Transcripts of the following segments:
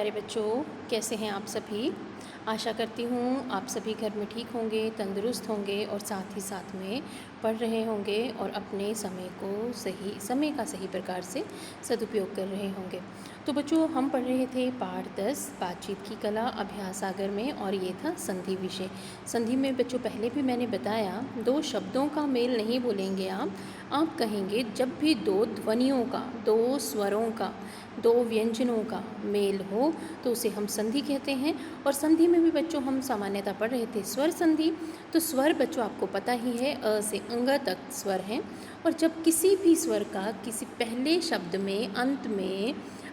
प्यारे बच्चों, कैसे हैं आप सभी। आशा करती हूँ आप सभी घर में ठीक होंगे, तंदुरुस्त होंगे और साथ ही साथ में पढ़ रहे होंगे और अपने समय का सही प्रकार से सदुपयोग कर रहे होंगे। तो बच्चों, हम पढ़ रहे थे पाठ 10 बातचीत की कला अभ्यास सागर में, और ये था संधि विषय। संधि में बच्चों पहले भी मैंने बताया, दो शब्दों का मेल नहीं बोलेंगे आप कहेंगे जब भी दो ध्वनियों का, दो स्वरों का, दो व्यंजनों का मेल हो तो उसे हम संधि कहते हैं। और संधि में भी बच्चों हम सामान्यतः पढ़ रहे थे स्वर संधि। तो स्वर बच्चों आपको पता ही है, अ से अंग तक स्वर हैं। और जब किसी भी स्वर का किसी पहले शब्द में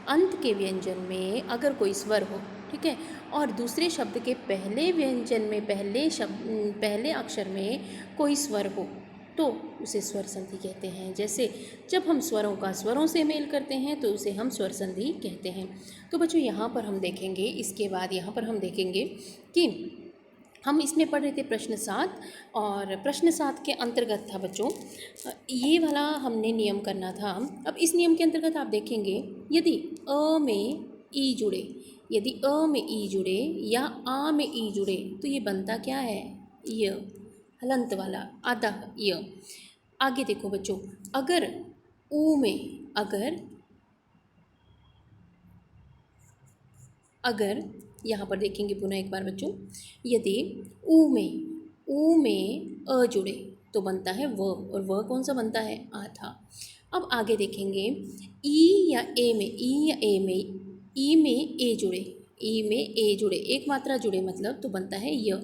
अंत के व्यंजन में अगर कोई स्वर हो, ठीक है, और दूसरे शब्द के पहले व्यंजन में पहले अक्षर में कोई स्वर हो तो उसे स्वर संधि कहते हैं। जैसे जब हम स्वरों का स्वरों से मेल करते हैं तो उसे हम स्वर संधि कहते हैं। तो बच्चों यहाँ पर हम देखेंगे, इसके बाद यहाँ पर हम देखेंगे कि हम इसमें पढ़ रहे थे प्रश्न 7, और प्रश्न 7 के अंतर्गत था बच्चों ये वाला हमने नियम करना था। अब इस नियम के अंतर्गत आप देखेंगे, यदि अ में ई जुड़े, यदि अ में ई जुड़े या आ में ई जुड़े तो ये बनता क्या है, य, हलंत वाला आधा य। आगे देखो बच्चों, अगर ऊ में अगर यहाँ पर देखेंगे पुनः एक बार बच्चों, यदि ऊ में अ जुड़े तो बनता है व, और व कौन सा बनता है, आधा। अब आगे देखेंगे, ई या ए में ई में ए जुड़े, एक मात्रा जुड़े मतलब तो बनता है य।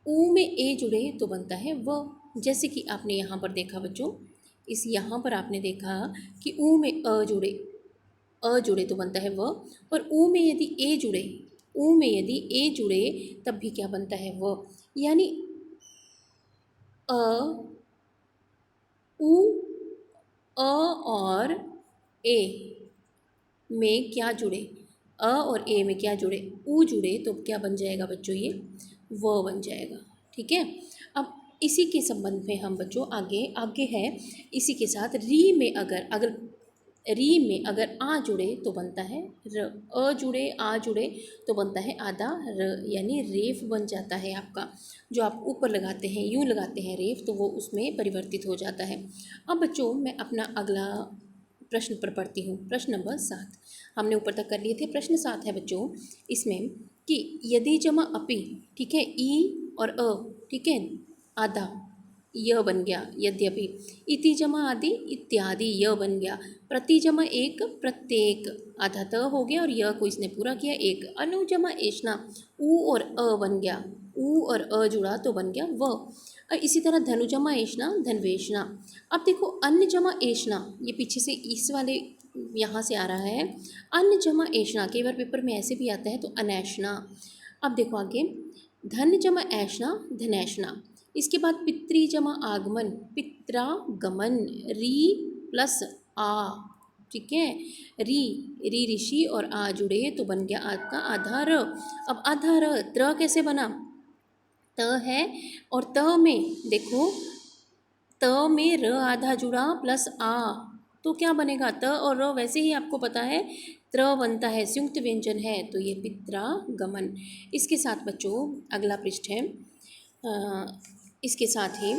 ऊ में ए जुड़े तो बनता है व। जैसे कि आपने यहाँ पर देखा बच्चों, यहाँ पर आपने देखा कि ऊ में अ जुड़े तो बनता है व, और ऊ में यदि ए जुड़े तब भी क्या बनता है, व। यानी अ ऊ अ और ए में क्या जुड़े, अ और ए में क्या जुड़े, ऊ जुड़े तो क्या बन जाएगा बच्चों, ये व बन जाएगा। ठीक है। अब इसी के संबंध में हम बच्चों आगे है, इसी के साथ री में अगर आ जुड़े तो बनता है र, आ जुड़े तो बनता है आधा र, यानी रेफ बन जाता है आपका। जो आप ऊपर लगाते हैं, यूँ लगाते हैं रेफ, तो वो उसमें परिवर्तित हो जाता है। अब बच्चों मैं अपना अगला प्रश्न पर पढ़ती हूँ, प्रश्न नंबर 7 हमने ऊपर तक कर लिए थे। प्रश्न 7 है बच्चों इसमें कि यदि जमा अपि, ठीक है, ई और अ, ठीक है, आधा यह बन गया, यद्यपि इति जमा आदि इत्यादि यह बन गया, प्रति जमा एक प्रत्येक, आधा त हो गया और यह को इसने पूरा किया एक, अनु जमा एष्णा ऊ और अ बन गया, ऊ और अ जुड़ा तो बन गया व। और इसी तरह धनु जमा एष्णा धनवेशना। अब देखो अन्न जमा एष्णा, ये पीछे से इस वाले यहाँ से आ रहा है, अन्न जमा एष्णा, कई बार पेपर में ऐसे भी आता है तो अनैष्णा। अब देखो आगे, धन जमा ऐष्णा धनैष्णा। इसके बाद पितृ जमा आगमन पित्रागमन, री प्लस आ, ठीक है, री ऋषि और आ जुड़े तो बन गया आपका आधा र। अब आधा र, त्र कैसे बना, त है और त में देखो, त में र आधा जुड़ा प्लस आ तो क्या बनेगा, त और र वैसे ही आपको पता है त्र बनता है, संयुक्त व्यंजन है, तो ये पित्रागमन। इसके साथ बच्चों अगला पृष्ठ है, इसके साथ ही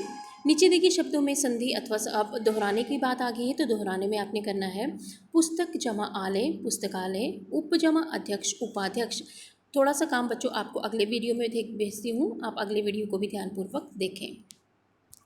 नीचे देखिए शब्दों में संधि अथवा अब दोहराने की बात आ गई है, तो दोहराने में आपने करना है पुस्तक जमा आलय पुस्तकालय, उप जमा अध्यक्ष उपाध्यक्ष। थोड़ा सा काम बच्चों आपको अगले वीडियो में भेजती हूँ, आप अगले वीडियो को भी ध्यानपूर्वक देखें।